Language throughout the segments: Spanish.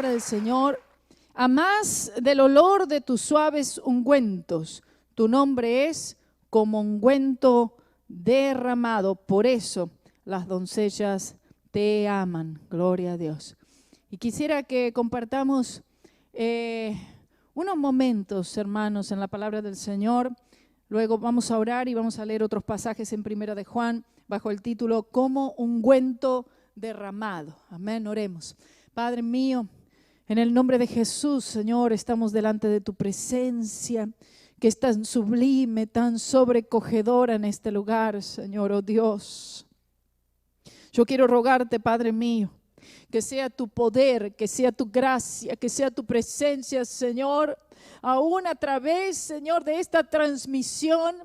palabra del Señor. A más del olor de tus suaves ungüentos, tu nombre es como ungüento derramado. Por eso las doncellas te aman. Gloria a Dios. Y quisiera que compartamos unos momentos, hermanos, en la palabra del Señor. Luego vamos a orar y vamos a leer otros pasajes en Primera de Juan bajo el título Como ungüento derramado. Amén, oremos. Padre mío, en el nombre de Jesús, Señor, estamos delante de tu presencia, que es tan sublime, tan sobrecogedora en este lugar, Señor, oh Dios. Yo quiero rogarte, Padre mío, que sea tu poder, que sea tu gracia, que sea tu presencia, Señor, aún a través, Señor, de esta transmisión,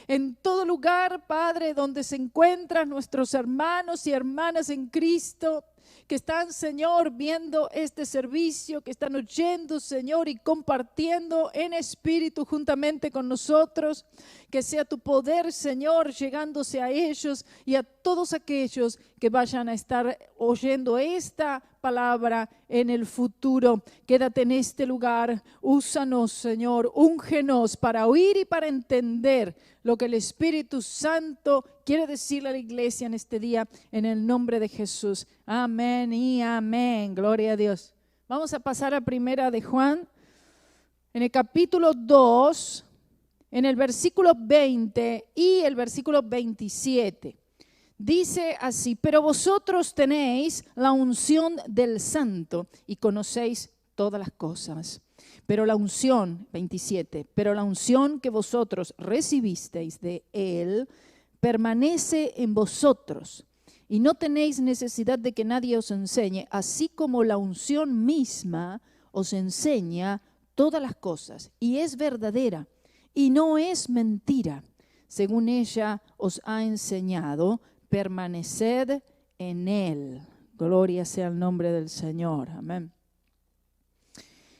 en todo lugar, Padre, donde se encuentran nuestros hermanos y hermanas en Cristo, que están, Señor, viendo este servicio, que están oyendo, Señor, y compartiendo en espíritu juntamente con nosotros. Que sea tu poder, Señor, llegándose a ellos y a todos aquellos que vayan a estar oyendo esta palabra en el futuro. Quédate en este lugar, úsanos, Señor, úngenos para oír y para entender lo que el Espíritu Santo quiere decirle a la iglesia en este día, en el nombre de Jesús. Amén y amén. Gloria a Dios. Vamos a pasar a Primera de Juan, en el capítulo 2, en el versículo 20 y el versículo 27. Dice así: pero vosotros tenéis la unción del Santo y conocéis todas las cosas. Pero la unción, 27, pero la unción que vosotros recibisteis de Él permanece en vosotros y no tenéis necesidad de que nadie os enseñe, así como la unción misma os enseña todas las cosas y es verdadera y no es mentira. Según ella os ha enseñado, permaneced en Él. Gloria sea el nombre del Señor. Amén.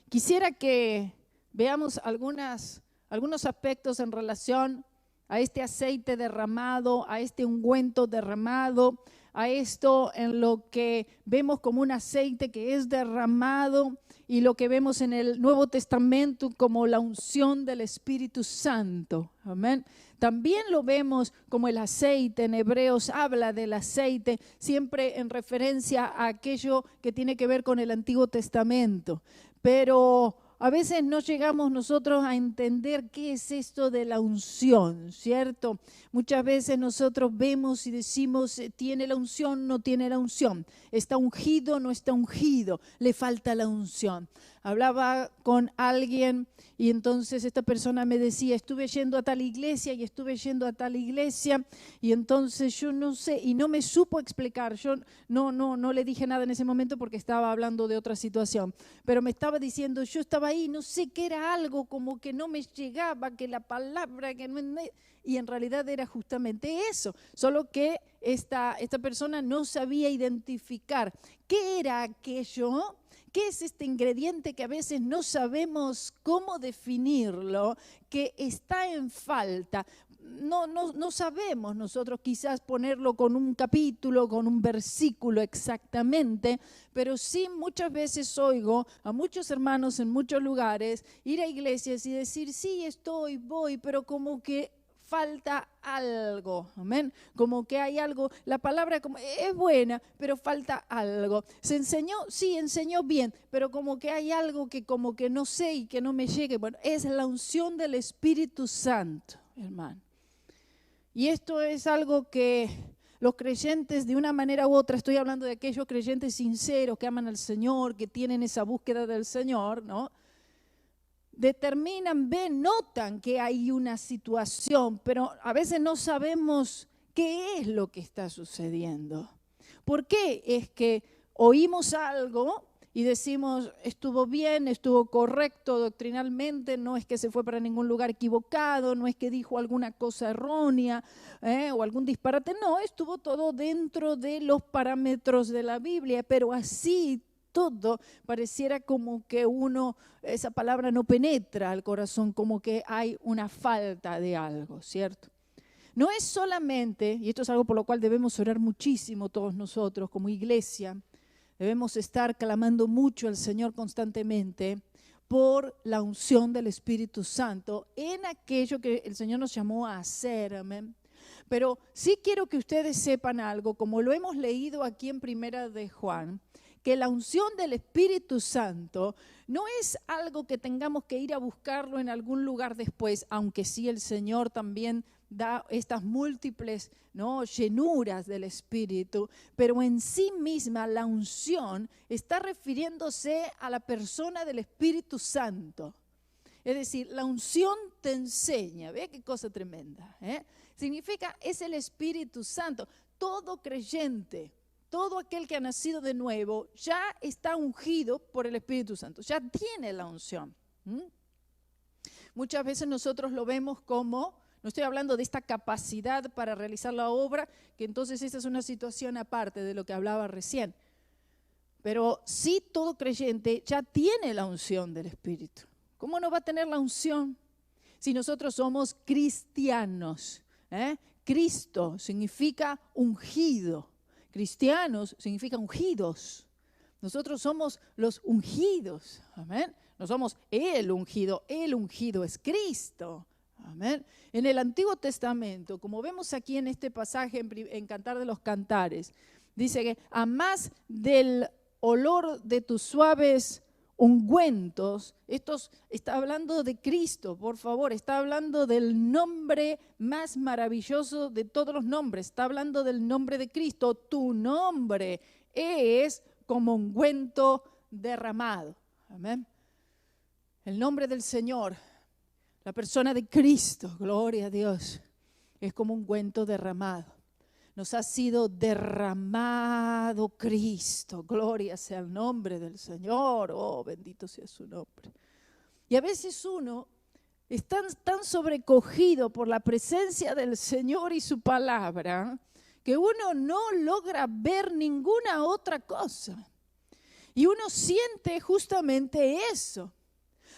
Quisiera que veamos algunos aspectos en relación a este aceite derramado, a este ungüento derramado, a esto en lo que vemos como un aceite que es derramado y lo que vemos en el Nuevo Testamento como la unción del Espíritu Santo. Amén. También lo vemos como el aceite. En Hebreos habla del aceite siempre en referencia a aquello que tiene que ver con el Antiguo Testamento. Pero a veces no llegamos nosotros a entender qué es esto de la unción, ¿cierto? Muchas veces nosotros vemos y decimos, ¿tiene la unción? No tiene la unción. ¿Está ungido? No está ungido. Le falta la unción. Hablaba con alguien y entonces esta persona me decía, estuve yendo a tal iglesia y estuve yendo a tal iglesia y entonces yo no sé y no me supo explicar. Yo no le dije nada en ese momento porque estaba hablando de otra situación, pero me estaba diciendo, yo estaba ahí, no sé qué era algo como que no me llegaba, que la palabra, que no, y en realidad era justamente eso, solo que esta persona no sabía identificar qué era aquello. ¿Qué es este ingrediente que a veces no sabemos cómo definirlo, que está en falta? No sabemos nosotros quizás ponerlo con un capítulo, con un versículo exactamente, pero sí muchas veces oigo a muchos hermanos en muchos lugares ir a iglesias y decir, sí, voy, pero como que falta algo, amén, como que hay algo, la palabra es buena, pero falta algo. ¿Se enseñó? Sí, enseñó bien, pero como que hay algo que como que no sé y que no me llegue. Bueno, es la unción del Espíritu Santo, hermano. Y esto es algo que los creyentes de una manera u otra, estoy hablando de aquellos creyentes sinceros que aman al Señor, que tienen esa búsqueda del Señor, ¿no? Determinan, notan que hay una situación, pero a veces no sabemos qué es lo que está sucediendo. ¿Por qué? Es que oímos algo y decimos, estuvo bien, estuvo correcto doctrinalmente, no es que se fue para ningún lugar equivocado, no es que dijo alguna cosa errónea o algún disparate, no, estuvo todo dentro de los parámetros de la Biblia, pero así todo pareciera como que esa palabra no penetra al corazón, como que hay una falta de algo, ¿cierto? No es solamente, y esto es algo por lo cual debemos orar muchísimo todos nosotros como iglesia, Debemos estar clamando mucho al Señor constantemente por la unción del Espíritu Santo en aquello que el Señor nos llamó a hacer, amén. Pero sí quiero que ustedes sepan algo, como lo hemos leído aquí en Primera de Juan, que la unción del Espíritu Santo no es algo que tengamos que ir a buscarlo en algún lugar después, aunque sí el Señor también da estas múltiples, ¿no?, llenuras del Espíritu, pero en sí misma la unción está refiriéndose a la persona del Espíritu Santo. Es decir, la unción te enseña, ¿ve qué cosa tremenda? Significa, es el Espíritu Santo. Todo creyente, todo aquel que ha nacido de nuevo, ya está ungido por el Espíritu Santo, ya tiene la unción. Muchas veces nosotros lo vemos como, no estoy hablando de esta capacidad para realizar la obra, que entonces esta es una situación aparte de lo que hablaba recién. Pero sí, todo creyente ya tiene la unción del Espíritu. ¿Cómo no va a tener la unción si nosotros somos cristianos? Cristo significa ungido. Cristianos significa ungidos. Nosotros somos los ungidos. Amén. No somos el ungido es Cristo. Amén. En el Antiguo Testamento, como vemos aquí en este pasaje en Cantar de los Cantares, dice que a más del olor de tus suaves ungüentos, está hablando de Cristo, por favor, está hablando del nombre más maravilloso de todos los nombres, está hablando del nombre de Cristo. Tu nombre es como ungüento derramado. Amén. El nombre del Señor, la persona de Cristo, gloria a Dios, es como un ungüento derramado. Nos ha sido derramado Cristo, gloria sea el nombre del Señor, oh, bendito sea su nombre. Y a veces uno es tan sobrecogido por la presencia del Señor y su palabra, que uno no logra ver ninguna otra cosa. Y uno siente justamente eso.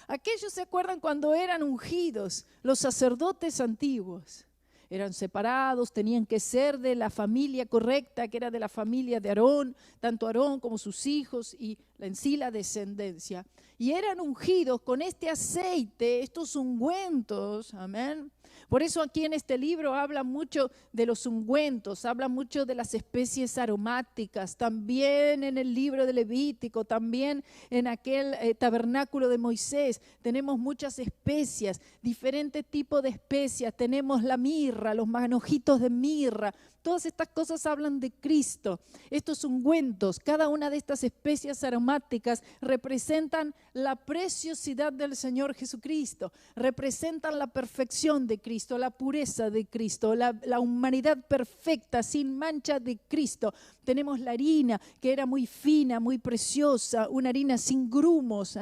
Aquellos se acuerdan cuando eran ungidos, los sacerdotes antiguos. Eran separados, tenían que ser de la familia correcta, que era de la familia de Aarón, tanto Aarón como sus hijos y en sí la descendencia. Y eran ungidos con este aceite, estos ungüentos, amén. Por eso aquí en este libro habla mucho de los ungüentos, habla mucho de las especies aromáticas, también en el libro de Levítico, también en aquel tabernáculo de Moisés, tenemos muchas especias, diferentes tipos de especias, tenemos la mirra, los manojitos de mirra, todas estas cosas hablan de Cristo. Estos ungüentos, cada una de estas especias aromáticas representan la preciosidad del Señor Jesucristo, representan la perfección de Cristo, la pureza de Cristo, la humanidad perfecta, sin mancha de Cristo. Tenemos la harina que era muy fina, muy preciosa, una harina sin grumos,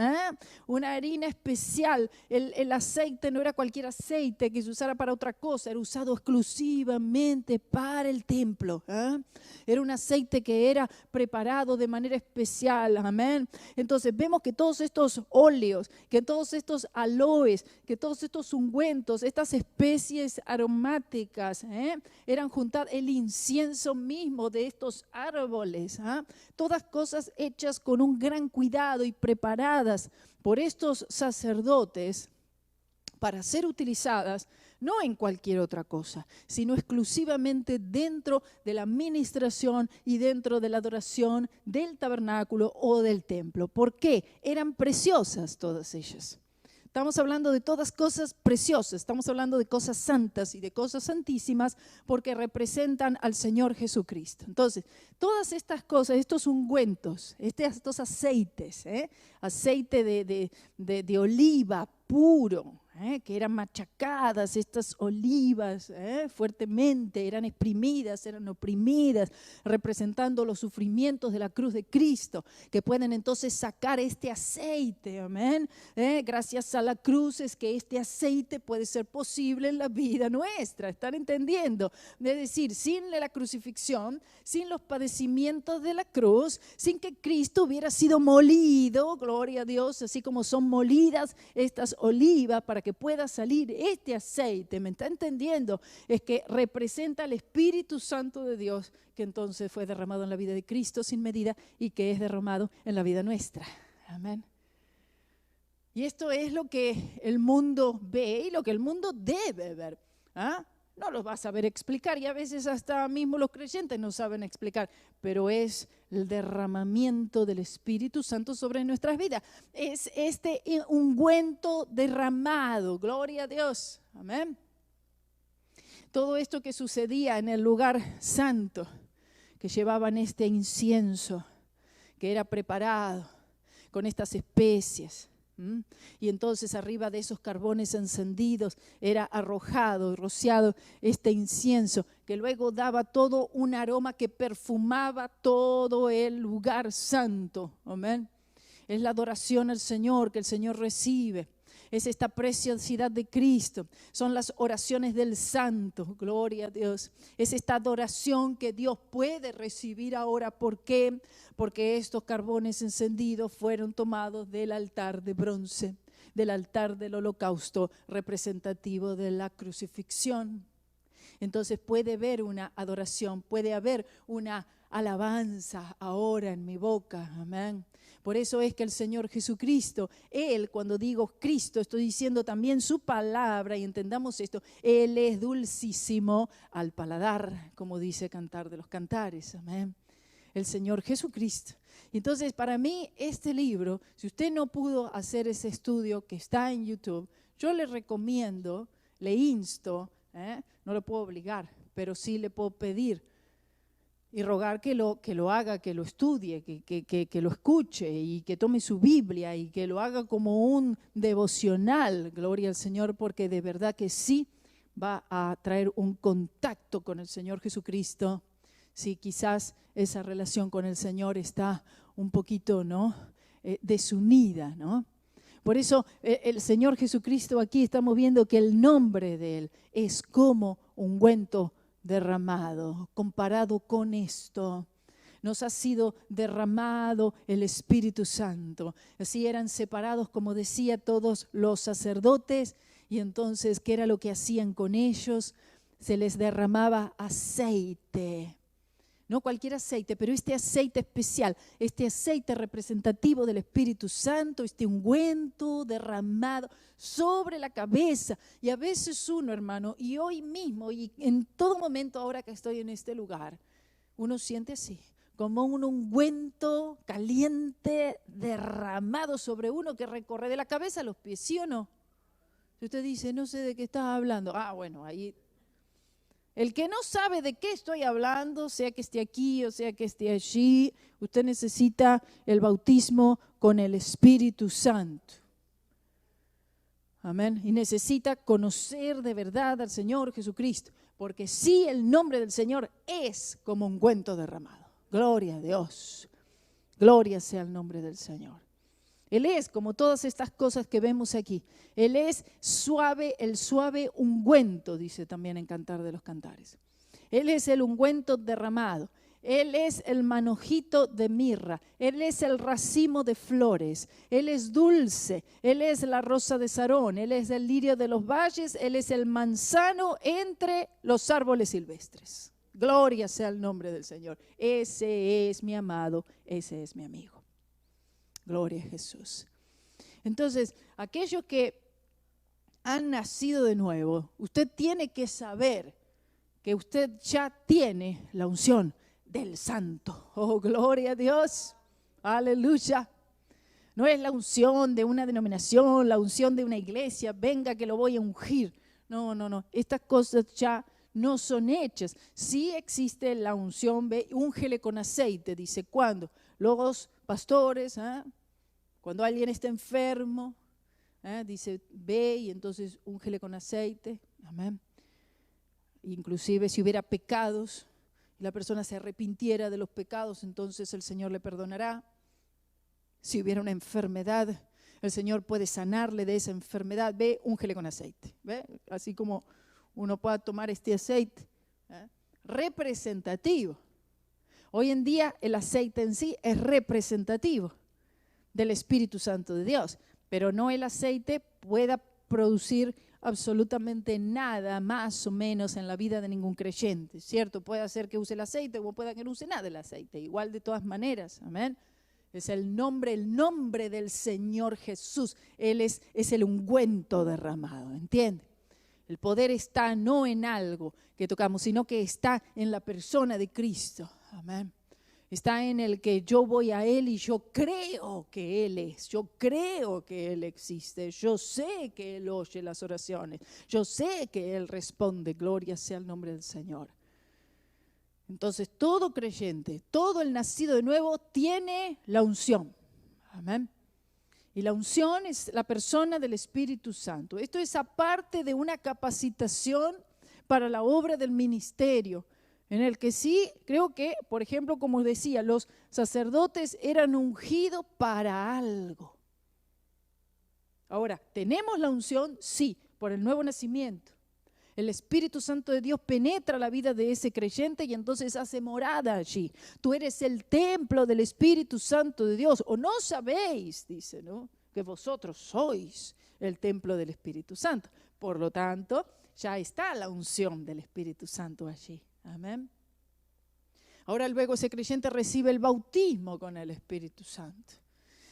una harina especial. El aceite no era cualquier aceite que se usara para otra cosa, era usado exclusivamente para el templo. Era un aceite que era preparado de manera especial, amén. Entonces vemos que todos estos óleos, que todos estos aloes, que todos estos ungüentos, estas especies aromáticas, eran juntadas, el incienso mismo de estos árboles, todas cosas hechas con un gran cuidado y preparadas por estos sacerdotes para ser utilizadas no en cualquier otra cosa, sino exclusivamente dentro de la administración y dentro de la adoración del tabernáculo o del templo. ¿Por qué? Eran preciosas todas ellas. Estamos hablando de todas cosas preciosas, estamos hablando de cosas santas y de cosas santísimas porque representan al Señor Jesucristo. Entonces, todas estas cosas, estos ungüentos, estos aceites, aceite de oliva puro, que eran machacadas, estas olivas fuertemente, eran exprimidas, eran oprimidas, representando los sufrimientos de la cruz de Cristo, que pueden entonces sacar este aceite, amén. Gracias a la cruz es que este aceite puede ser posible en la vida nuestra, ¿están entendiendo? Es decir, sin la crucifixión, sin los padecimientos de la cruz, sin que Cristo hubiera sido molido, gloria a Dios, así como son molidas estas olivas para que que pueda salir este aceite, ¿me está entendiendo? Es que representa al Espíritu Santo de Dios, que entonces fue derramado en la vida de Cristo sin medida y que es derramado en la vida nuestra. Amén. Y esto es lo que el mundo ve y lo que el mundo debe ver. ¿Ah? No lo vas a saber explicar y a veces hasta mismo los creyentes no saben explicar, pero es el derramamiento del Espíritu Santo sobre nuestras vidas. Es este ungüento derramado, gloria a Dios, amén. Todo esto que sucedía en el lugar santo, que llevaban este incienso, que era preparado con estas especias. Y entonces arriba de esos carbones encendidos era arrojado, rociado este incienso, que luego daba todo un aroma que perfumaba todo el lugar santo. Amén. Es la adoración al Señor que el Señor recibe. Es esta preciosidad de Cristo. Son las oraciones del santo, gloria a Dios. Es esta adoración que Dios puede recibir ahora. ¿Por qué? Porque estos carbones encendidos fueron tomados del altar de bronce, del altar del holocausto, representativo de la crucifixión. Entonces puede haber una adoración, puede haber una alabanza ahora en mi boca. Amén. Por eso es que el Señor Jesucristo, Él, cuando digo Cristo, estoy diciendo también su palabra, y entendamos esto, Él es dulcísimo al paladar, como dice Cantar de los Cantares. Amén. El Señor Jesucristo. Entonces, para mí, este libro, si usted no pudo hacer ese estudio que está en YouTube, yo le recomiendo, le insto, no le puedo obligar, pero sí le puedo pedir y rogar que lo haga, que lo estudie, que lo escuche y que tome su Biblia y que lo haga como un devocional, gloria al Señor, porque de verdad que sí va a traer un contacto con el Señor Jesucristo. Sí, quizás esa relación con el Señor está un poquito, ¿no?, desunida, ¿no? Por eso el Señor Jesucristo, aquí estamos viendo que el nombre de Él es como ungüento derramado. Comparado con esto, nos ha sido derramado el Espíritu Santo. Así eran separados, como decía, todos los sacerdotes, y entonces, ¿qué era lo que hacían con ellos? Se les derramaba aceite. No cualquier aceite, pero este aceite especial, este aceite representativo del Espíritu Santo, este ungüento derramado sobre la cabeza. Y a veces uno, hermano, y hoy mismo, y en todo momento ahora que estoy en este lugar, uno siente así, como un ungüento caliente derramado sobre uno que recorre de la cabeza a los pies, ¿sí o no? Si usted dice, no sé de qué estás hablando, bueno, ahí... El que no sabe de qué estoy hablando, sea que esté aquí o sea que esté allí, usted necesita el bautismo con el Espíritu Santo. Amén. Y necesita conocer de verdad al Señor Jesucristo, porque sí, el nombre del Señor es como ungüento derramado. Gloria a Dios. Gloria sea el nombre del Señor. Él es como todas estas cosas que vemos aquí. Él es suave, el suave ungüento, dice también en Cantar de los Cantares. Él es el ungüento derramado. Él es el manojito de mirra. Él es el racimo de flores. Él es dulce. Él es la rosa de Sarón. Él es el lirio de los valles. Él es el manzano entre los árboles silvestres. Gloria sea el nombre del Señor. Ese es mi amado, ese es mi amigo. Gloria a Jesús. Entonces, aquellos que han nacido de nuevo, usted tiene que saber que usted ya tiene la unción del Santo. Oh, gloria a Dios. Aleluya. No es la unción de una denominación, la unción de una iglesia, venga que lo voy a ungir. No. Estas cosas ya no son hechas. Sí existe la unción, ve, úngele con aceite, dice, ¿cuándo? Los pastores, cuando alguien está enfermo, dice, ve y entonces úngele con aceite, amén. Inclusive si hubiera pecados, y la persona se arrepintiera de los pecados, entonces el Señor le perdonará. Si hubiera una enfermedad, el Señor puede sanarle de esa enfermedad, ve, úngele con aceite, ve, así como uno pueda tomar este aceite, representativo. Hoy en día el aceite en sí es representativo del Espíritu Santo de Dios, pero no el aceite pueda producir absolutamente nada más o menos en la vida de ningún creyente, ¿cierto? Puede hacer que use el aceite o puede que no use nada el aceite, igual de todas maneras, amén. Es el nombre del Señor Jesús. Él es el ungüento derramado, ¿entiende? El poder está no en algo que tocamos, sino que está en la persona de Cristo, amén. Está en el que yo voy a Él y yo creo que Él es, yo creo que Él existe, yo sé que Él oye las oraciones, yo sé que Él responde, gloria sea el nombre del Señor. Entonces todo creyente, todo el nacido de nuevo tiene la unción, amén. Y la unción es la persona del Espíritu Santo. Esto es aparte de una capacitación para la obra del ministerio, en el que sí, creo que, por ejemplo, como decía, los sacerdotes eran ungidos para algo. Ahora, ¿tenemos la unción? Sí, por el nuevo nacimiento. El Espíritu Santo de Dios penetra la vida de ese creyente y entonces hace morada allí. Tú eres el templo del Espíritu Santo de Dios. O no sabéis, dice, ¿no?, que vosotros sois el templo del Espíritu Santo. Por lo tanto, ya está la unción del Espíritu Santo allí. Amén. Ahora luego ese creyente recibe el bautismo con el Espíritu Santo.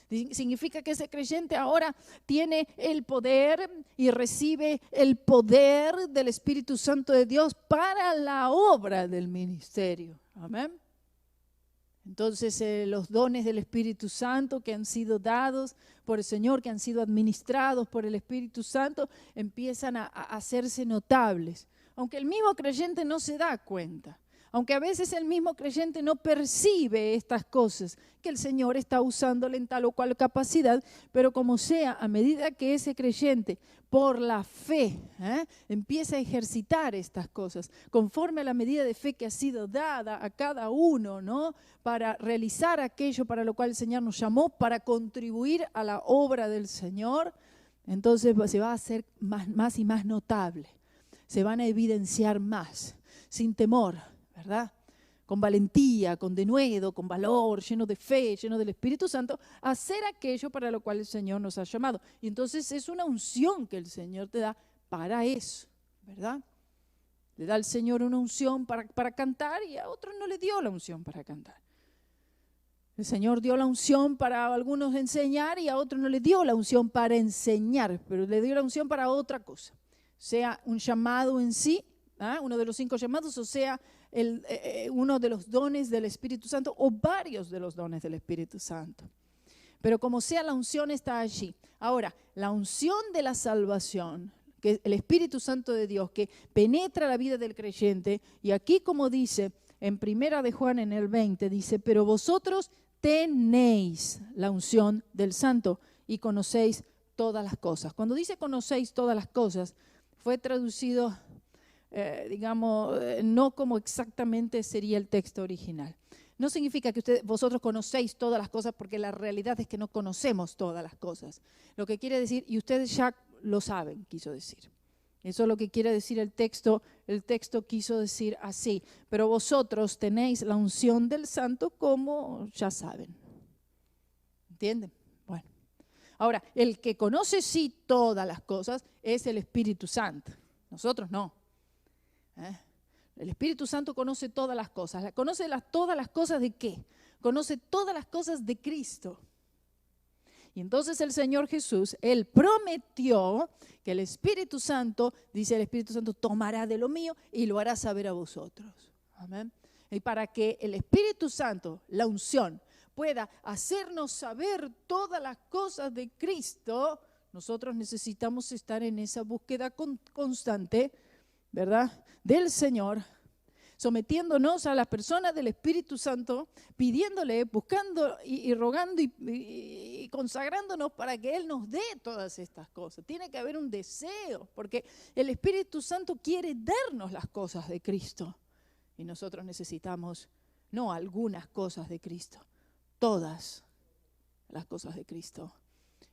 Significa que ese creyente ahora tiene el poder y recibe el poder del Espíritu Santo de Dios para la obra del ministerio. Amén. Entonces los dones del Espíritu Santo que han sido dados por el Señor, que han sido administrados por el Espíritu Santo, empiezan a hacerse notables. Aunque el mismo creyente no se da cuenta. Aunque a veces el mismo creyente no percibe estas cosas, que el Señor está usándole en tal o cual capacidad, pero como sea, a medida que ese creyente, por la fe, empieza a ejercitar estas cosas, conforme a la medida de fe que ha sido dada a cada uno, ¿no?, para realizar aquello para lo cual el Señor nos llamó, para contribuir a la obra del Señor, entonces se va a hacer más y más notable. Se van a evidenciar más, sin temor, ¿verdad? Con valentía, con denuedo, con valor, lleno de fe, lleno del Espíritu Santo, hacer aquello para lo cual el Señor nos ha llamado. Y entonces es una unción que el Señor te da para eso, ¿verdad? Le da al Señor una unción para cantar y a otros no le dio la unción para cantar. El Señor dio la unción para algunos enseñar y a otros no le dio la unción para enseñar, pero le dio la unción para otra cosa. Sea un llamado en sí, uno de los 5 llamados, o sea, uno de los dones del Espíritu Santo o varios de los dones del Espíritu Santo. Pero como sea, la unción está allí. Ahora, la unción de la salvación, que es el Espíritu Santo de Dios, que penetra la vida del creyente, y aquí como dice en 1 de Juan en el 20, dice, pero vosotros tenéis la unción del Santo y conocéis todas las cosas. Cuando dice conocéis todas las cosas, fue traducido, no como exactamente sería el texto original. No significa que vosotros conocéis todas las cosas, porque la realidad es que no conocemos todas las cosas. Lo que quiere decir, y ustedes ya lo saben, quiso decir. Eso es lo que quiere decir el texto. El texto quiso decir así, pero vosotros tenéis la unción del Santo como ya saben. ¿Entienden? Bueno. Ahora, el que conoce sí todas las cosas es el Espíritu Santo. Nosotros no. El Espíritu Santo conoce todas las cosas. ¿Conoce todas las cosas de qué? Conoce todas las cosas de Cristo. Y entonces el Señor Jesús, Él prometió que el Espíritu Santo, dice el Espíritu Santo, tomará de lo mío y lo hará saber a vosotros. Amén. Y para que el Espíritu Santo, la unción, pueda hacernos saber todas las cosas de Cristo, nosotros necesitamos estar en esa búsqueda constante, ¿verdad?, del Señor, sometiéndonos a la persona del Espíritu Santo, pidiéndole, buscando y rogando y consagrándonos para que Él nos dé todas estas cosas. Tiene que haber un deseo, porque el Espíritu Santo quiere darnos las cosas de Cristo. Y nosotros necesitamos no algunas cosas de Cristo, todas las cosas de Cristo.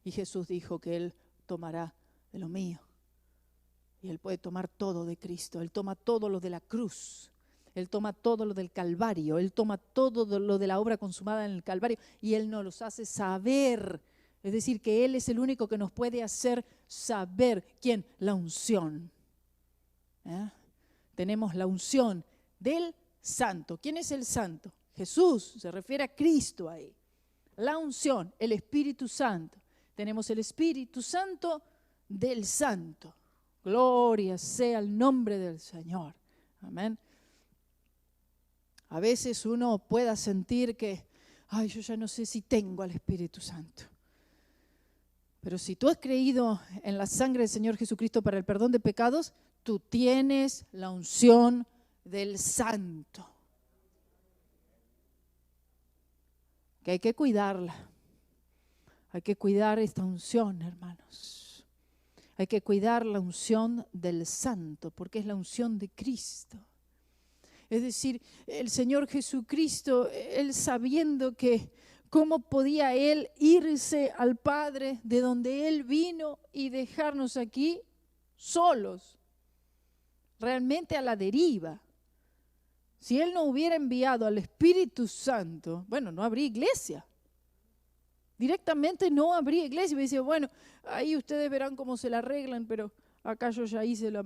Y Jesús dijo que Él tomará de lo mío. Y Él puede tomar todo de Cristo. Él toma todo lo de la cruz. Él toma todo lo del Calvario. Él toma todo lo de la obra consumada en el Calvario. Y Él nos los hace saber Es decir, que Él es el único que nos puede hacer saber. ¿Quién? La unción. Tenemos la unción del Santo. ¿Quién es el Santo? Jesús, se refiere a Cristo ahí. La unción, el Espíritu Santo. Tenemos el Espíritu Santo del Santo. Gloria sea el nombre del Señor. Amén. A veces uno pueda sentir que, ay, yo ya no sé si tengo al Espíritu Santo. Pero si tú has creído en la sangre del Señor Jesucristo para el perdón de pecados, tú tienes la unción del Santo. Que hay que cuidarla. Hay que cuidar esta unción, hermanos. Hay que cuidar la unción del Santo, porque es la unción de Cristo. Es decir, el Señor Jesucristo, Él sabiendo que cómo podía Él irse al Padre de donde Él vino y dejarnos aquí solos, realmente a la deriva. Si Él no hubiera enviado al Espíritu Santo, bueno, no habría iglesia. Directamente no habría iglesia. Me dice, bueno, ahí ustedes verán cómo se la arreglan, pero acá yo ya hice la...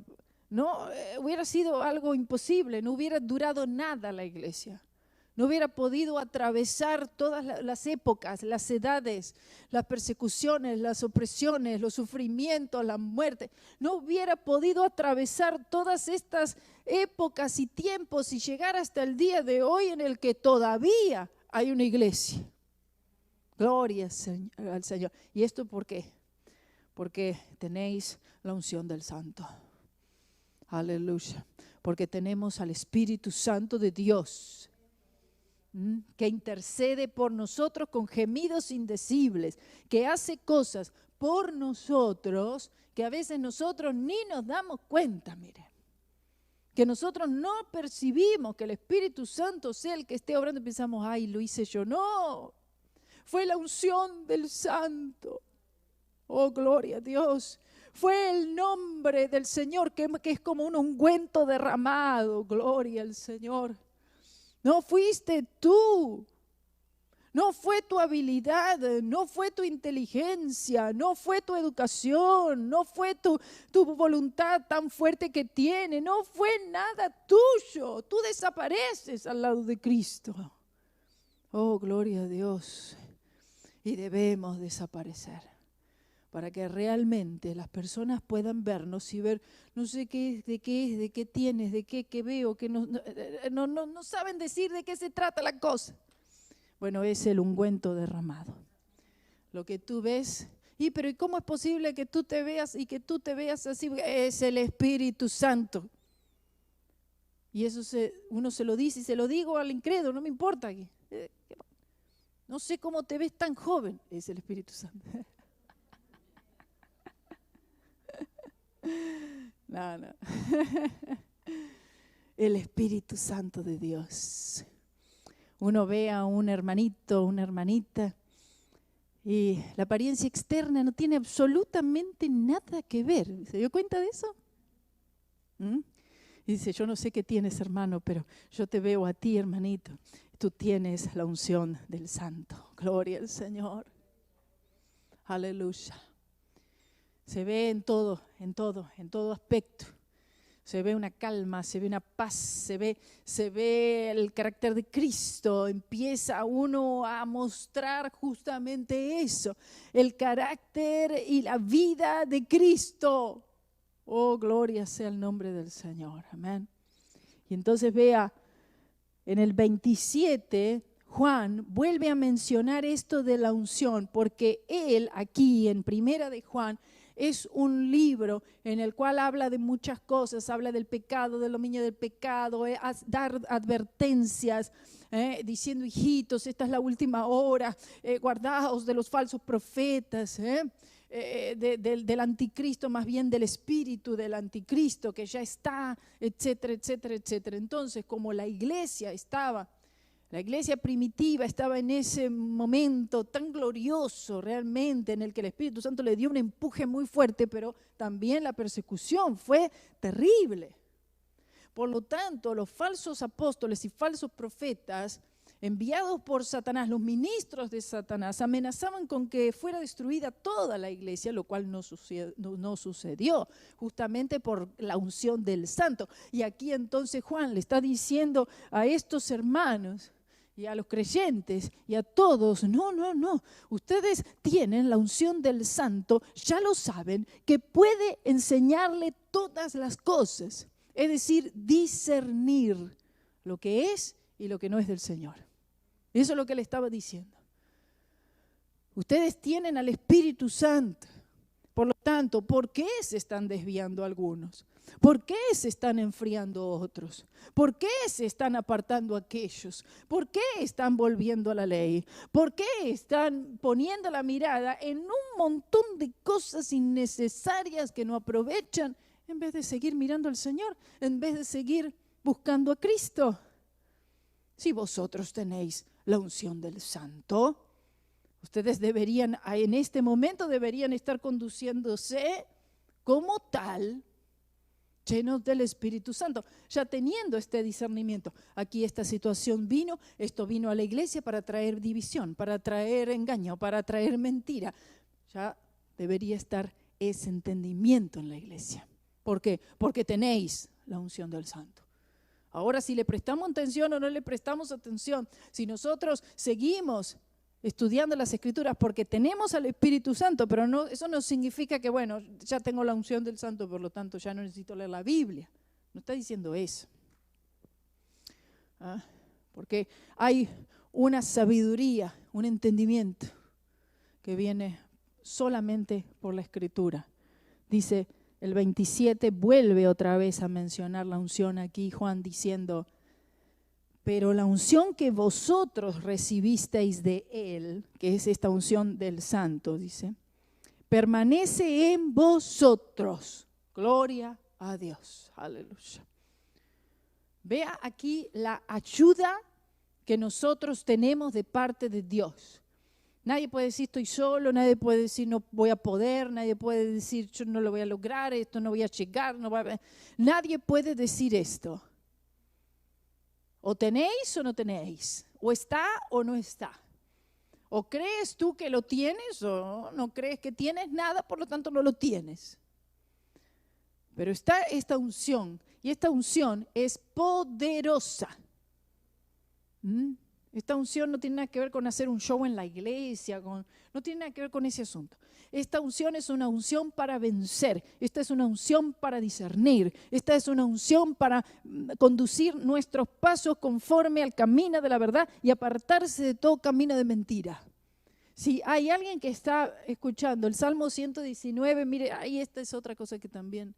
No, hubiera sido algo imposible, no hubiera durado nada la iglesia. No hubiera podido atravesar todas las épocas, las edades, las persecuciones, las opresiones, los sufrimientos, la muerte. No hubiera podido atravesar todas estas épocas y tiempos y llegar hasta el día de hoy en el que todavía hay una iglesia. Gloria al Señor. ¿Y esto por qué? Porque tenéis la unción del Santo. Aleluya. Porque tenemos al Espíritu Santo de Dios, que intercede por nosotros con gemidos indecibles, que hace cosas por nosotros que a veces nosotros ni nos damos cuenta, miren. Que nosotros no percibimos que el Espíritu Santo sea el que esté obrando y pensamos, ay, lo hice yo. No. Fue la unción del Santo. Oh, gloria a Dios. Fue el nombre del Señor que es como un ungüento derramado. Gloria al Señor. No fuiste tú. No fue tu habilidad, no fue tu inteligencia, no fue tu educación, no fue tu voluntad tan fuerte que tiene, no fue nada tuyo. Tú desapareces al lado de Cristo. Oh, gloria a Dios. Y debemos desaparecer para que realmente las personas puedan vernos y ver, no sé qué es, de qué tienes, de qué veo, que no saben decir de qué se trata la cosa. Bueno, es el ungüento derramado. Lo que tú ves, pero ¿y cómo es posible que tú te veas y que tú te veas así? Es el Espíritu Santo. Y eso uno se lo dice y se lo digo al incrédulo, no me importa. No sé cómo te ves tan joven, es el Espíritu Santo. No. El Espíritu Santo de Dios. Uno ve a un hermanito, una hermanita, y la apariencia externa no tiene absolutamente nada que ver. ¿Se dio cuenta de eso? Y dice, yo no sé qué tienes, hermano, pero yo te veo a ti, hermanito. Tú tienes la unción del Santo. Gloria al Señor. Aleluya. Se ve en todo aspecto. Se ve una calma, se ve una paz, se ve el carácter de Cristo. Empieza uno a mostrar justamente eso, el carácter y la vida de Cristo. Oh, gloria sea el nombre del Señor. Amén. Y entonces vea, en el 27, Juan vuelve a mencionar esto de la unción, porque él aquí en Primera de Juan es un libro en el cual habla de muchas cosas, habla del pecado, del dominio del pecado, dar advertencias, diciendo, hijitos, esta es la última hora, guardaos de los falsos profetas, del anticristo, más bien del espíritu del anticristo que ya está, etcétera, etcétera, etcétera. Entonces, como la iglesia primitiva estaba en ese momento tan glorioso realmente en el que el Espíritu Santo le dio un empuje muy fuerte, pero también la persecución fue terrible. Por lo tanto, los falsos apóstoles y falsos profetas enviados por Satanás, los ministros de Satanás, amenazaban con que fuera destruida toda la iglesia, lo cual no sucedió, justamente por la unción del Santo. Y aquí entonces Juan le está diciendo a estos hermanos y a los creyentes y a todos, no, ustedes tienen la unción del Santo, ya lo saben, que puede enseñarle todas las cosas, es decir, discernir lo que es y lo que no es del Señor. Eso es lo que le estaba diciendo. Ustedes tienen al Espíritu Santo. Por lo tanto, ¿por qué se están desviando algunos? ¿Por qué se están enfriando otros? ¿Por qué se están apartando aquellos? ¿Por qué están volviendo a la ley? ¿Por qué están poniendo la mirada en un montón de cosas innecesarias que no aprovechan en vez de seguir mirando al Señor, en vez de seguir buscando a Cristo? Si vosotros tenéis la unción del Santo, ustedes deberían, en este momento deberían estar conduciéndose como tal, llenos del Espíritu Santo, ya teniendo este discernimiento. Aquí esta situación esto vino a la iglesia para traer división, para traer engaño, para traer mentira. Ya debería estar ese entendimiento en la iglesia. ¿Por qué? Porque tenéis la unción del Santo. Ahora, si le prestamos atención o no le prestamos atención, si nosotros seguimos estudiando las Escrituras porque tenemos al Espíritu Santo, pero no, eso no significa que, bueno, ya tengo la unción del Santo, por lo tanto ya no necesito leer la Biblia. No está diciendo eso. Porque hay una sabiduría, un entendimiento que viene solamente por la Escritura. Dice el 27, vuelve otra vez a mencionar la unción aquí, Juan diciendo: pero la unción que vosotros recibisteis de Él, que es esta unción del Santo, dice, permanece en vosotros. Gloria a Dios. Aleluya. Vea aquí la ayuda que nosotros tenemos de parte de Dios. Nadie puede decir estoy solo, nadie puede decir no voy a poder, nadie puede decir yo no lo voy a lograr, esto no voy a llegar, nadie puede decir esto. O tenéis o no tenéis, o está o no está. O crees tú que lo tienes o no crees que tienes nada, por lo tanto no lo tienes. Pero está esta unción, y esta unción es poderosa. Esta unción no tiene nada que ver con hacer un show en la iglesia, no tiene nada que ver con ese asunto. Esta unción es una unción para vencer, esta es una unción para discernir, esta es una unción para conducir nuestros pasos conforme al camino de la verdad y apartarse de todo camino de mentira. Si hay alguien que está escuchando el Salmo 119, mire, ahí esta es otra cosa que también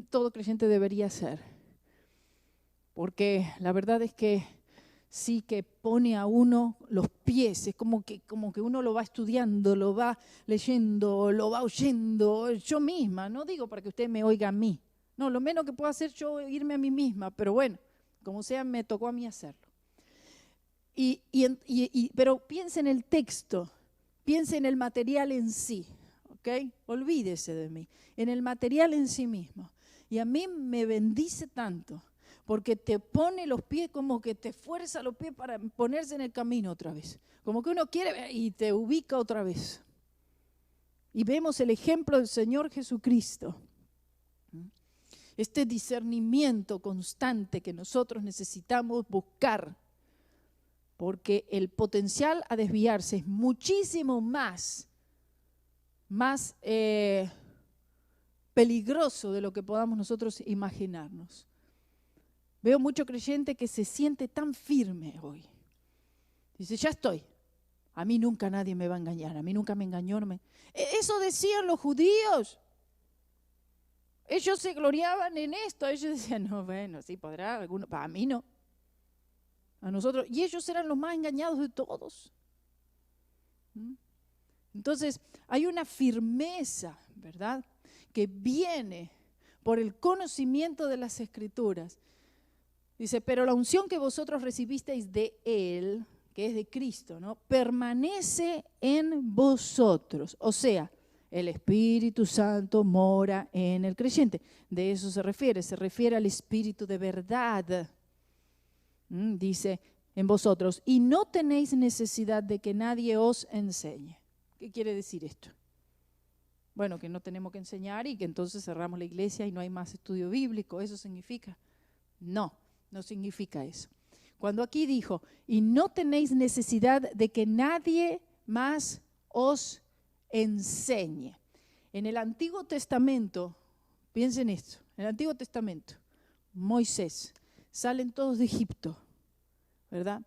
todo creyente debería hacer. Porque la verdad es que sí que pone a uno los pies, es como que uno lo va estudiando, lo va leyendo, lo va oyendo yo misma. No digo para que usted me oiga a mí. No, lo menos que puedo hacer yo es irme a mí misma, pero bueno, como sea, me tocó a mí hacerlo. Pero piense en el texto, piense en el material en sí, ¿ok? Olvídese de mí, en el material en sí mismo. Y a mí me bendice tanto, porque te pone los pies, como que te fuerza los pies para ponerse en el camino otra vez. Como que uno quiere y te ubica otra vez. Y vemos el ejemplo del Señor Jesucristo. Este discernimiento constante que nosotros necesitamos buscar, porque el potencial a desviarse es muchísimo más peligroso de lo que podamos nosotros imaginarnos. Veo mucho creyente que se siente tan firme hoy. Dice, ya estoy. A mí nunca nadie me va a engañar. A mí nunca me engañó. Eso decían los judíos. Ellos se gloriaban en esto. Ellos decían, no, bueno, sí podrá. A mí no. A nosotros. Y ellos eran los más engañados de todos. Entonces, hay una firmeza, ¿verdad?, que viene por el conocimiento de las Escrituras. Dice, pero la unción que vosotros recibisteis de Él, que es de Cristo, ¿no?, permanece en vosotros. O sea, el Espíritu Santo mora en el creyente. De eso se refiere al Espíritu de verdad. Dice en vosotros, y no tenéis necesidad de que nadie os enseñe. ¿Qué quiere decir esto? Bueno, que no tenemos que enseñar y que entonces cerramos la iglesia y no hay más estudio bíblico. ¿Eso significa? No, no significa eso. Cuando aquí dijo, y no tenéis necesidad de que nadie más os enseñe. En el Antiguo Testamento, piensen esto, en el Antiguo Testamento, Moisés, salen todos de Egipto, ¿verdad?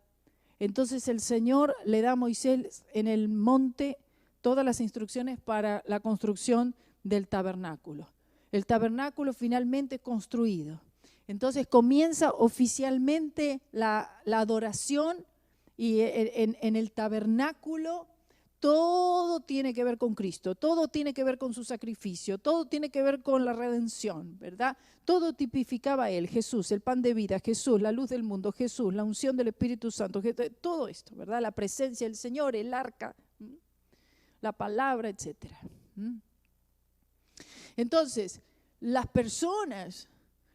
Entonces el Señor le da a Moisés en el monte todas las instrucciones para la construcción del tabernáculo. El tabernáculo finalmente construido. Entonces comienza oficialmente la adoración y en el tabernáculo todo tiene que ver con Cristo, todo tiene que ver con su sacrificio, todo tiene que ver con la redención, ¿verdad? Todo tipificaba a Él, Jesús, el pan de vida, Jesús, la luz del mundo, Jesús, la unción del Espíritu Santo, todo esto, ¿verdad? La presencia del Señor, el arca, la palabra, etcétera. Entonces, las personas,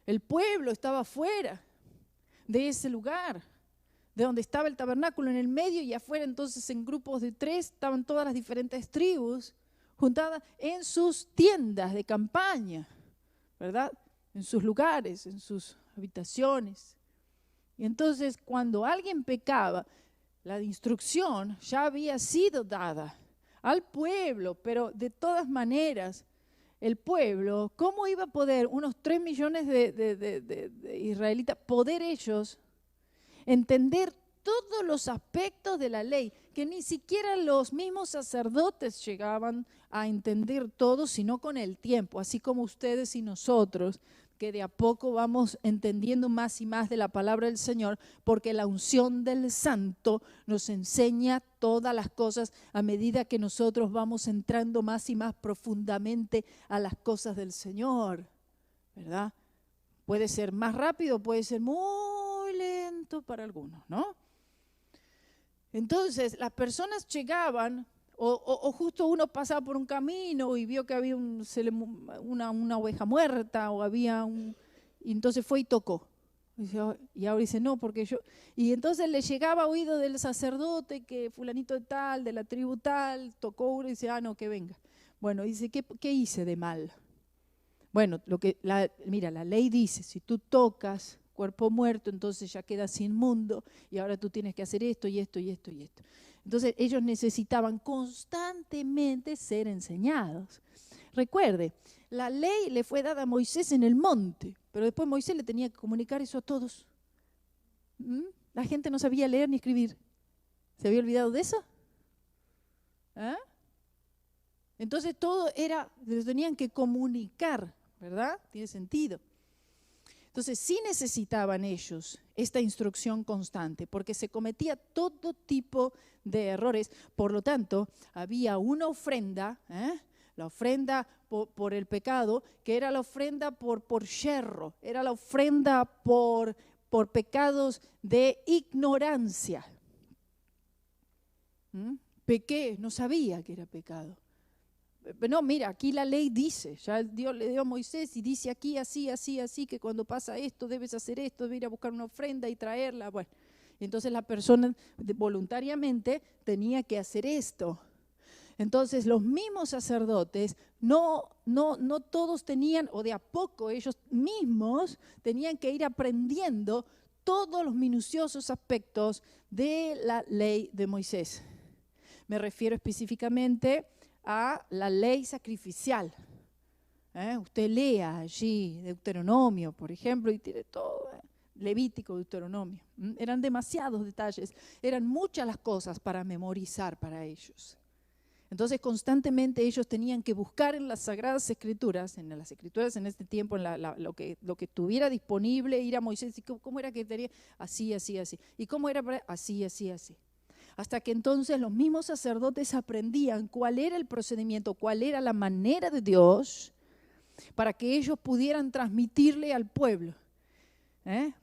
el pueblo estaba fuera de ese lugar, de donde estaba el tabernáculo en el medio, y afuera entonces en grupos de 3 estaban todas las diferentes tribus juntadas en sus tiendas de campaña, ¿verdad? En sus lugares, en sus habitaciones. Y entonces cuando alguien pecaba, la instrucción ya había sido dada al pueblo, pero de todas maneras, el pueblo, ¿cómo iba a poder unos 3 millones de israelitas, poder ellos entender todos los aspectos de la ley, que ni siquiera los mismos sacerdotes llegaban a entender todo, sino con el tiempo, así como ustedes y nosotros, que de a poco vamos entendiendo más y más de la palabra del Señor, porque la unción del Santo nos enseña todas las cosas a medida que nosotros vamos entrando más y más profundamente a las cosas del Señor, ¿verdad? Puede ser más rápido, puede ser muy lento para algunos, ¿no? Entonces, las personas llegaban, o justo uno pasaba por un camino y vio que había una oveja muerta, o había y entonces fue y tocó. Y ahora dice, no, porque yo... Y entonces le llegaba a oído del sacerdote que fulanito de tal, de la tribu tal, tocó uno y dice, no, que venga. Bueno, dice, ¿qué hice de mal? Bueno, mira, la ley dice, si tú tocas cuerpo muerto, entonces ya quedas inmundo y ahora tú tienes que hacer esto y esto y esto y esto. Entonces ellos necesitaban constantemente ser enseñados. Recuerde, la ley le fue dada a Moisés en el monte, pero después Moisés le tenía que comunicar eso a todos. La gente no sabía leer ni escribir. ¿Se había olvidado de eso? ¿Ah? Entonces todo lo tenían que comunicar, ¿verdad? Tiene sentido. Entonces sí necesitaban ellos esta instrucción constante, porque se cometía todo tipo de errores. Por lo tanto, había una ofrenda, la ofrenda por el pecado, que era la ofrenda por yerro, era la ofrenda por pecados de ignorancia. Pequé, no sabía que era pecado. No, mira, aquí la ley dice, ya Dios le dio a Moisés y dice aquí así, así, así, que cuando pasa esto debes hacer esto, debes ir a buscar una ofrenda y traerla. Bueno, entonces la persona voluntariamente tenía que hacer esto. Entonces los mismos sacerdotes, no todos tenían, o de a poco ellos mismos tenían que ir aprendiendo todos los minuciosos aspectos de la ley de Moisés. Me refiero específicamente a la ley sacrificial. Usted lea allí Deuteronomio, por ejemplo, y tiene todo, Levítico, Deuteronomio. Eran demasiados detalles, eran muchas las cosas para memorizar para ellos. Entonces constantemente ellos tenían que buscar en las Sagradas Escrituras, en este tiempo, en lo que tuviera disponible, ir a Moisés, y cómo era que tenía, así, así, así, y cómo era, así, así, así. Hasta que entonces los mismos sacerdotes aprendían cuál era el procedimiento, cuál era la manera de Dios para que ellos pudieran transmitirle al pueblo.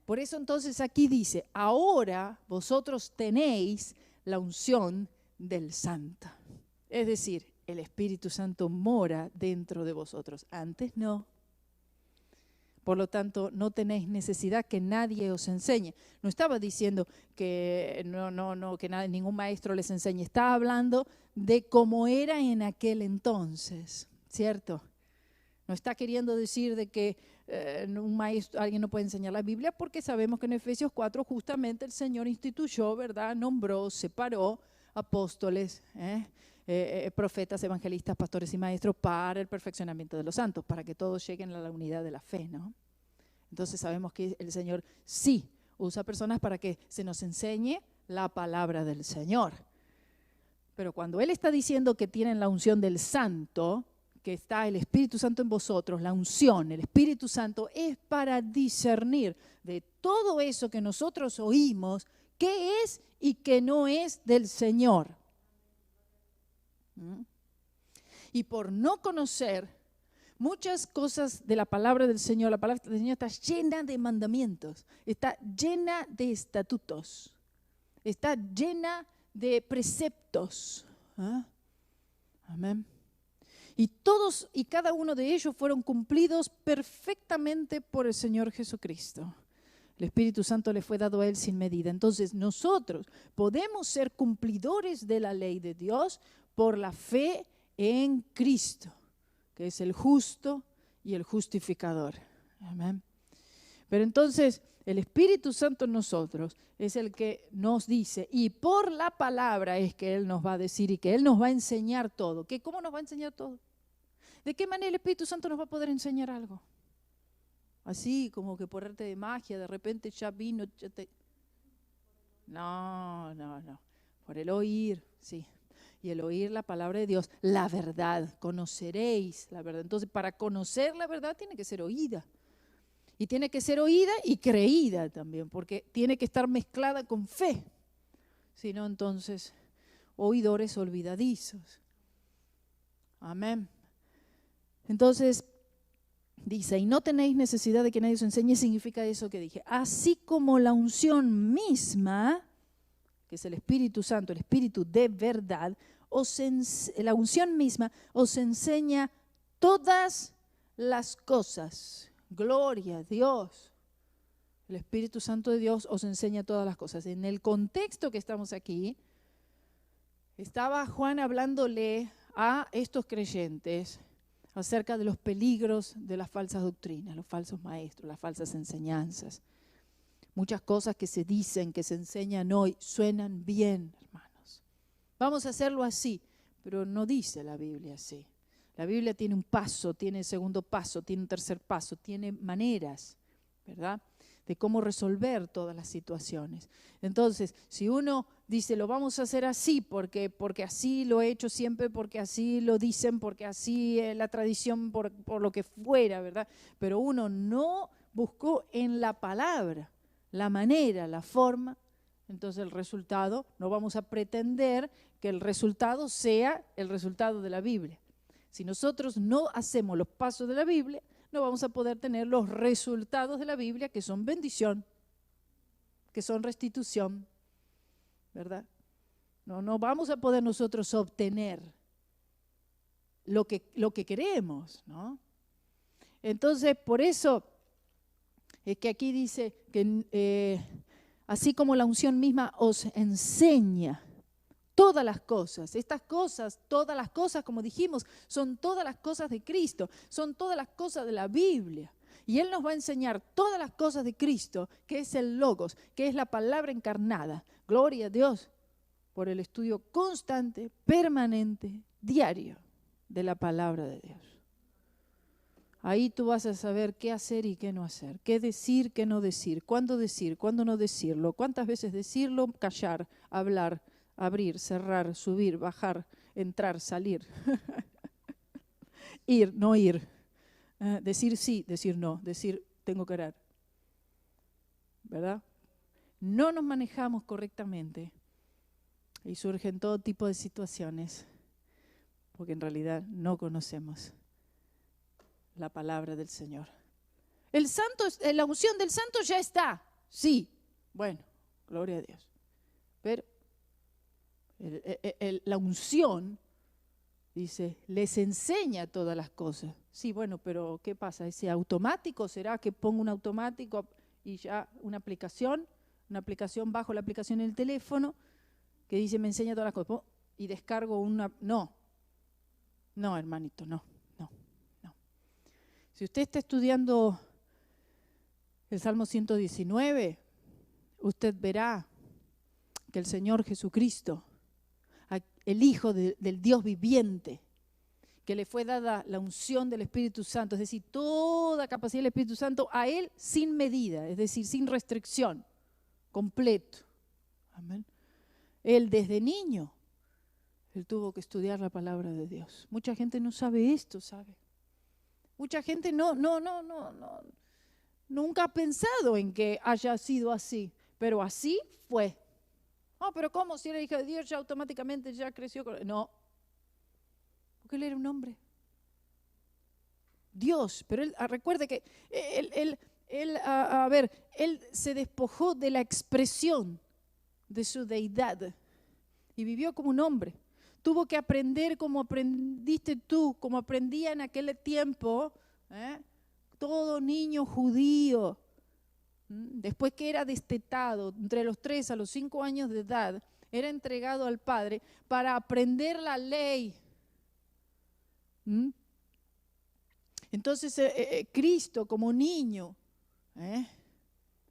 Por eso entonces aquí dice, ahora vosotros tenéis la unción del Santo. Es decir, el Espíritu Santo mora dentro de vosotros. Antes no. Por lo tanto, no tenéis necesidad que nadie os enseñe. No estaba diciendo que ningún maestro les enseñe. Estaba hablando de cómo era en aquel entonces, ¿cierto? No está queriendo decir de que alguien no puede enseñar la Biblia, porque sabemos que en Efesios 4 justamente el Señor instituyó, ¿verdad? Nombró, separó apóstoles, profetas, evangelistas, pastores y maestros para el perfeccionamiento de los santos, para que todos lleguen a la unidad de la fe, ¿no? Entonces sabemos que el Señor sí usa personas para que se nos enseñe la palabra del Señor. Pero cuando Él está diciendo que tienen la unción del Santo, que está el Espíritu Santo en vosotros, la unción, el Espíritu Santo, es para discernir de todo eso que nosotros oímos, qué es y qué no es del Señor. Y por no conocer muchas cosas de la palabra del Señor, la palabra del Señor está llena de mandamientos, está llena de estatutos, está llena de preceptos. Amén. Y todos y cada uno de ellos fueron cumplidos perfectamente por el Señor Jesucristo. El Espíritu Santo le fue dado a Él sin medida. Entonces nosotros podemos ser cumplidores de la ley de Dios por la fe en Cristo, que es el justo y el justificador. Amén. Pero entonces el Espíritu Santo en nosotros es el que nos dice, y por la palabra es que Él nos va a decir y que Él nos va a enseñar todo. ¿Cómo nos va a enseñar todo? ¿De qué manera el Espíritu Santo nos va a poder enseñar algo? Así como que por arte de magia, de repente ya vino. No. Por el oír, sí. Y el oír la palabra de Dios, la verdad, conoceréis la verdad. Entonces, para conocer la verdad tiene que ser oída. Y tiene que ser oída y creída también, porque tiene que estar mezclada con fe. Si no, entonces, oidores olvidadizos. Amén. Entonces, dice, y no tenéis necesidad de que nadie os enseñe, significa eso que dije. Así como la unción misma, que es el Espíritu Santo, el Espíritu de verdad, la unción misma os enseña todas las cosas. Gloria a Dios. El Espíritu Santo de Dios os enseña todas las cosas. En el contexto que estamos aquí, estaba Juan hablándole a estos creyentes acerca de los peligros de las falsas doctrinas, los falsos maestros, las falsas enseñanzas. Muchas cosas que se dicen, que se enseñan hoy, suenan bien, hermanos. Vamos a hacerlo así, pero no dice la Biblia así. La Biblia tiene un paso, tiene segundo paso, tiene un tercer paso, tiene maneras, ¿verdad?, de cómo resolver todas las situaciones. Entonces, si uno dice, lo vamos a hacer así, porque así lo he hecho siempre, porque así lo dicen, porque así es la tradición, por lo que fuera, ¿verdad? Pero uno no buscó en la palabra la manera, la forma, entonces el resultado, no vamos a pretender que el resultado sea el resultado de la Biblia. Si nosotros no hacemos los pasos de la Biblia, no vamos a poder tener los resultados de la Biblia, que son bendición, que son restitución, ¿verdad? No vamos a poder nosotros obtener lo que queremos, ¿no? Entonces, por eso es que aquí dice que así como la unción misma os enseña todas las cosas, estas cosas, todas las cosas, como dijimos, son todas las cosas de Cristo, son todas las cosas de la Biblia. Y Él nos va a enseñar todas las cosas de Cristo, que es el Logos, que es la palabra encarnada. Gloria a Dios por el estudio constante, permanente, diario de la palabra de Dios. Ahí tú vas a saber qué hacer y qué no hacer, qué decir, qué no decir, cuándo no decirlo, cuántas veces decirlo, callar, hablar, abrir, cerrar, subir, bajar, entrar, salir, ir, no ir, decir sí, decir no, decir tengo que orar, ¿verdad? No nos manejamos correctamente y surgen todo tipo de situaciones porque en realidad no conocemos la palabra del Señor. El santo, la unción del santo ya está, sí, bueno, gloria a Dios, pero la unción, dice, les enseña todas las cosas. Sí, bueno, pero ¿qué pasa? ¿Ese automático? ¿Será que pongo un automático y ya una aplicación bajo la aplicación en el teléfono que dice me enseña todas las cosas y descargo una? No, hermanito, no. Si usted está estudiando el Salmo 119, usted verá que el Señor Jesucristo, el Hijo del Dios viviente, que le fue dada la unción del Espíritu Santo, es decir, toda capacidad del Espíritu Santo a Él sin medida, es decir, sin restricción, completo. Amén. Él desde niño, él tuvo que estudiar la palabra de Dios. Mucha gente no sabe esto, ¿sabe? Mucha gente nunca ha pensado en que haya sido así, pero así fue. Pero ¿cómo? Si era hija de Dios ya automáticamente ya creció. No, porque él era un hombre. Dios, pero él, recuerde que él se despojó de la expresión de su deidad y vivió como un hombre. Tuvo que aprender como aprendiste tú, como aprendía en aquel tiempo, todo niño judío. Después que era destetado, entre los 3 a los 5 años de edad, era entregado al Padre para aprender la ley. Entonces, Cristo como niño,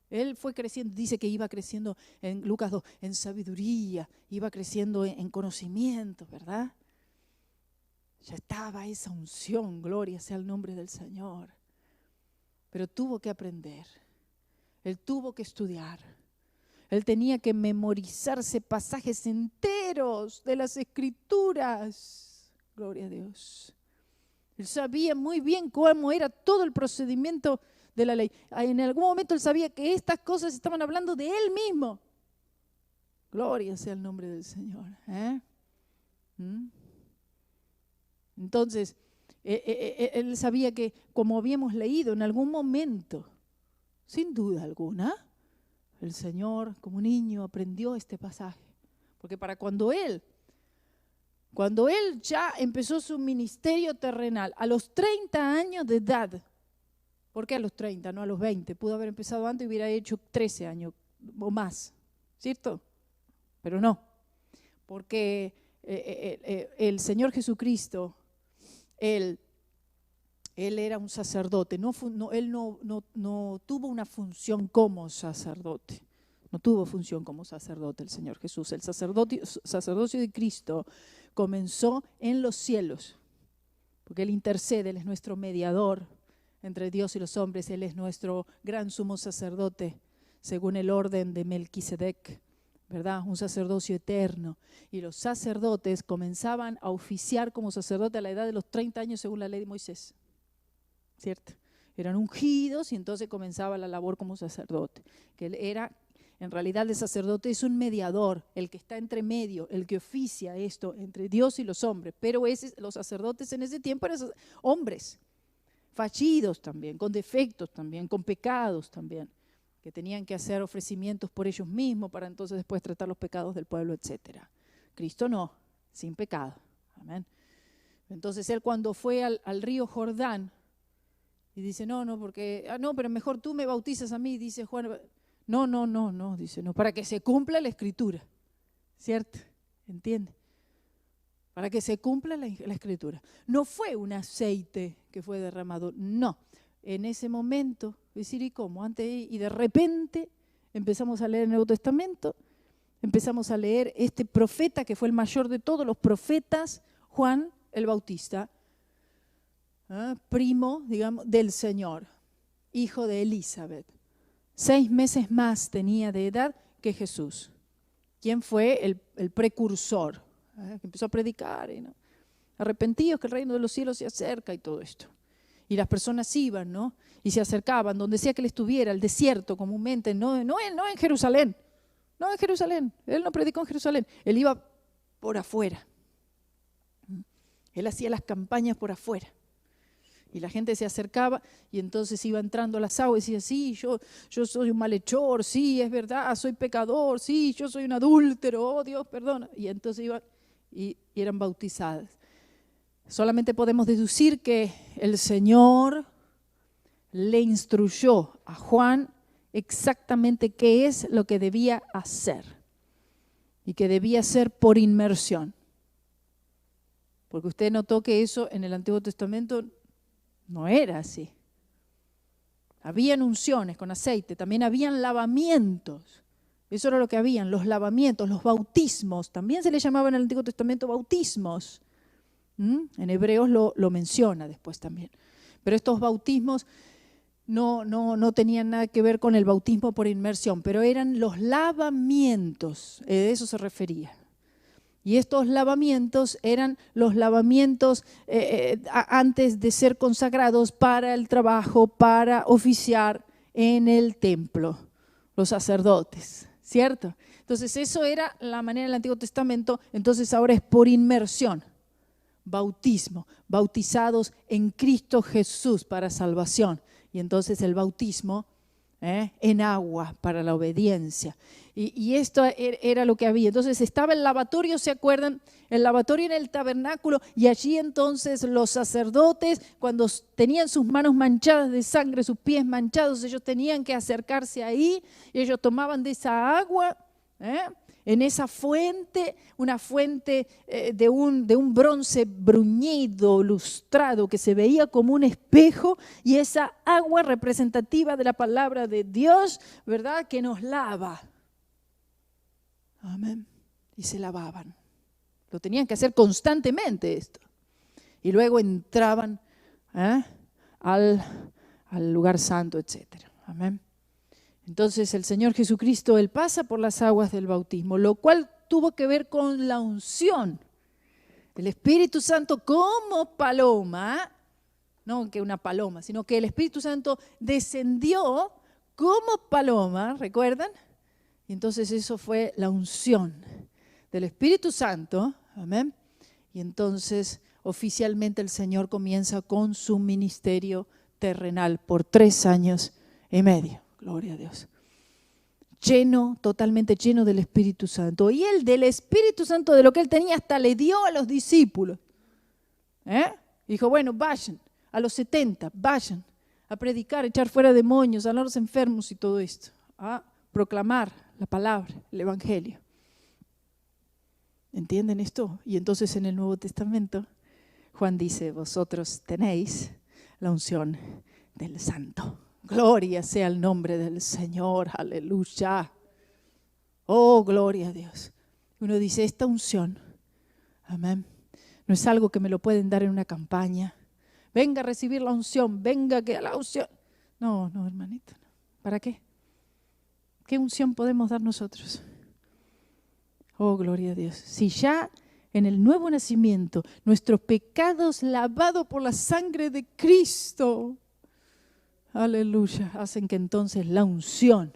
él fue creciendo, dice que iba creciendo en Lucas 2, en sabiduría, iba creciendo en conocimiento, ¿verdad? Ya estaba esa unción, gloria sea el nombre del Señor. Pero tuvo que aprender, él tuvo que estudiar, él tenía que memorizarse pasajes enteros de las Escrituras, gloria a Dios. Él sabía muy bien cómo era todo el procedimiento de la ley. En algún momento él sabía que estas cosas estaban hablando de él mismo. Gloria sea el nombre del Señor. Entonces, él sabía que, como habíamos leído en algún momento, sin duda alguna, el Señor como niño aprendió este pasaje. Porque para cuando él ya empezó su ministerio terrenal, a los 30 años de edad, ¿por qué a los 30, no a los 20? Pudo haber empezado antes y hubiera hecho 13 años o más, ¿cierto? Pero no, porque el Señor Jesucristo, Él era un sacerdote, él no tuvo una función como sacerdote. No tuvo función como sacerdote el Señor Jesús. El sacerdocio de Cristo comenzó en los cielos, porque Él intercede, Él es nuestro mediador entre Dios y los hombres. Él es nuestro gran sumo sacerdote, según el orden de Melquisedec, ¿verdad? Un sacerdocio eterno. Y los sacerdotes comenzaban a oficiar como sacerdote a la edad de los 30 años, según la ley de Moisés, ¿cierto? Eran ungidos y entonces comenzaba la labor como sacerdote, que él era. En realidad el sacerdote es un mediador, el que está entre medio, el que oficia esto entre Dios y los hombres. Pero los sacerdotes en ese tiempo eran hombres, fallidos también, con defectos también, con pecados también, que tenían que hacer ofrecimientos por ellos mismos para entonces después tratar los pecados del pueblo, etc. Cristo no, sin pecado. Amén. Entonces él cuando fue al río Jordán y dice, pero mejor tú me bautizas a mí, dice Juan. No, dice, no, para que se cumpla la Escritura, ¿cierto? ¿Entiende? Para que se cumpla la Escritura. No fue un aceite que fue derramado, no. En ese momento, decir, ¿y cómo? Y de repente empezamos a leer el Nuevo Testamento, empezamos a leer este profeta que fue el mayor de todos los profetas, Juan el Bautista, primo, digamos, del Señor, hijo de Elizabeth. 6 meses más tenía de edad que Jesús. ¿Quién fue el precursor? Que empezó a predicar, ¿no? Arrepentíos que el reino de los cielos se acerca y todo esto. Y las personas iban, ¿no? Y se acercaban, donde sea que él estuviera, el desierto comúnmente, no en Jerusalén. No en Jerusalén. Él no predicó en Jerusalén. Él iba por afuera. Él hacía las campañas por afuera. Y la gente se acercaba y entonces iba entrando a las aguas y decía, sí, yo soy un malhechor, sí, es verdad, soy pecador, sí, yo soy un adúltero, oh Dios, perdona. Y entonces iban y eran bautizadas. Solamente podemos deducir que el Señor le instruyó a Juan exactamente qué es lo que debía hacer. Y que debía ser por inmersión. Porque usted notó que eso en el Antiguo Testamento no era así. Habían unciones con aceite, también habían lavamientos. Eso era lo que habían, los lavamientos, los bautismos. También se le llamaba en el Antiguo Testamento bautismos. En Hebreos lo menciona después también. Pero estos bautismos no tenían nada que ver con el bautismo por inmersión, pero eran los lavamientos, de eso se refería. Y estos lavamientos eran los lavamientos antes de ser consagrados para el trabajo, para oficiar en el templo, los sacerdotes, ¿cierto? Entonces eso era la manera del Antiguo Testamento, entonces ahora es por inmersión. Bautismo, bautizados en Cristo Jesús para salvación. Y entonces el bautismo en agua para la obediencia. Y esto era lo que había. Entonces estaba el lavatorio, ¿se acuerdan? El lavatorio en el tabernáculo, y allí entonces los sacerdotes, cuando tenían sus manos manchadas de sangre, sus pies manchados, ellos tenían que acercarse ahí, y ellos tomaban de esa agua, en esa fuente, una fuente de un bronce bruñido, lustrado, que se veía como un espejo, y esa agua representativa de la palabra de Dios, ¿verdad?, que nos lava. Amén. Y se lavaban. Lo tenían que hacer constantemente esto. Y luego entraban al lugar santo, etc. Amén. Entonces el Señor Jesucristo, Él pasa por las aguas del bautismo, lo cual tuvo que ver con la unción. El Espíritu Santo como paloma, no que una paloma, sino que el Espíritu Santo descendió como paloma, ¿recuerdan? Y entonces eso fue la unción del Espíritu Santo, amén. Y entonces oficialmente el Señor comienza con su ministerio terrenal por 3 años y medio. Gloria a Dios. Totalmente lleno del Espíritu Santo. Y Él del Espíritu Santo, de lo que Él tenía, hasta le dio a los discípulos. Dijo, bueno, vayan, a los 70, vayan a predicar, a echar fuera demonios, a sanar a los enfermos y todo esto. A proclamar la palabra, el Evangelio. ¿Entienden esto? Y entonces en el Nuevo Testamento, Juan dice, vosotros tenéis la unción del Santo. Gloria sea el nombre del Señor, aleluya. Oh, gloria a Dios. Uno dice, esta unción, amén, no es algo que me lo pueden dar en una campaña. Venga a recibir la unción, venga que a la unción. No, hermanito, no. ¿Para qué? ¿Qué unción podemos dar nosotros? Oh, gloria a Dios. Si ya en el nuevo nacimiento, nuestros pecados lavados por la sangre de Cristo, aleluya, hacen que entonces la unción,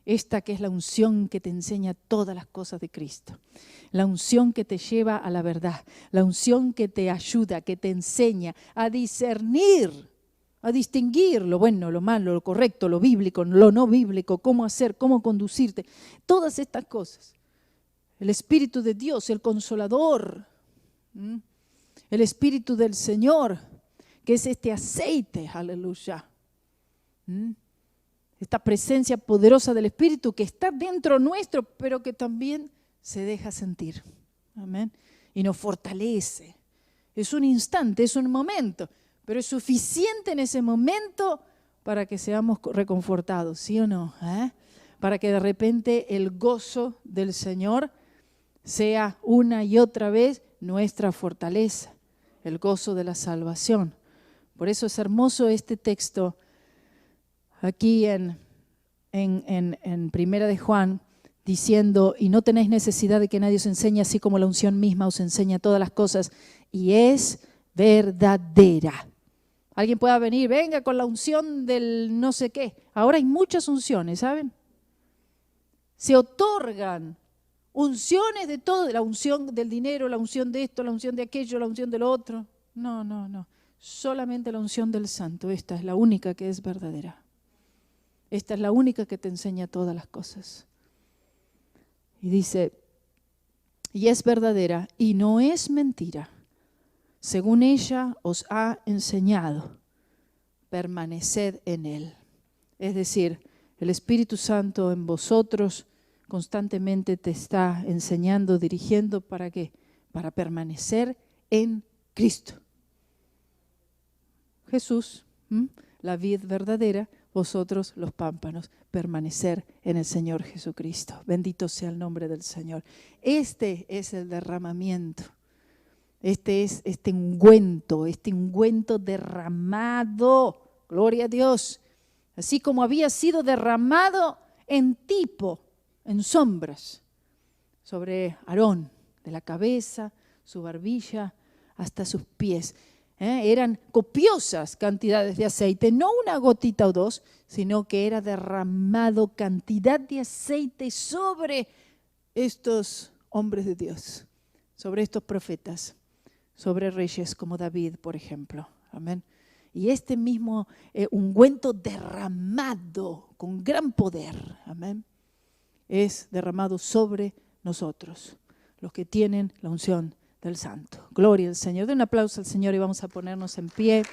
esta que es la unción que te enseña todas las cosas de Cristo, la unción que te lleva a la verdad, la unción que te ayuda, que te enseña a discernir, a distinguir lo bueno, lo malo, lo correcto, lo bíblico, lo no bíblico, cómo hacer, cómo conducirte, todas estas cosas. El Espíritu de Dios, el Consolador, el Espíritu del Señor, que es este aceite, aleluya. Esta presencia poderosa del Espíritu que está dentro nuestro, pero que también se deja sentir. Amén. Y nos fortalece. Es un instante, es un momento, pero es suficiente en ese momento para que seamos reconfortados, ¿sí o no? Para que de repente el gozo del Señor sea una y otra vez nuestra fortaleza, el gozo de la salvación. Por eso es hermoso este texto aquí en Primera de Juan, diciendo, y no tenéis necesidad de que nadie os enseñe, así como la unción misma os enseña todas las cosas, y es verdadera. Alguien pueda venir, venga con la unción del no sé qué. Ahora hay muchas unciones, ¿saben? Se otorgan unciones de todo, la unción del dinero, la unción de esto, la unción de aquello, la unción de lo otro. No. Solamente la unción del Santo. Esta es la única que es verdadera. Esta es la única que te enseña todas las cosas. Y dice, y es verdadera y no es mentira. según ella os ha enseñado, permaneced en él. Es decir, el Espíritu Santo en vosotros constantemente te está enseñando, dirigiendo, ¿para qué? Para permanecer en Cristo. Jesús, la vid verdadera, vosotros los pámpanos, permanecer en el Señor Jesucristo. Bendito sea el nombre del Señor. Este es el derramamiento. Este es este ungüento derramado, gloria a Dios, así como había sido derramado en tipo, en sombras, sobre Aarón, de la cabeza, su barbilla, hasta sus pies. Eran copiosas cantidades de aceite, no una gotita o dos, sino que era derramado cantidad de aceite sobre estos hombres de Dios, sobre estos profetas, sobre reyes como David, por ejemplo. Amén. Y este mismo ungüento derramado con gran poder, amén, es derramado sobre nosotros, los que tienen la unción del Santo. Gloria al Señor. Den un aplauso al Señor y vamos a ponernos en pie.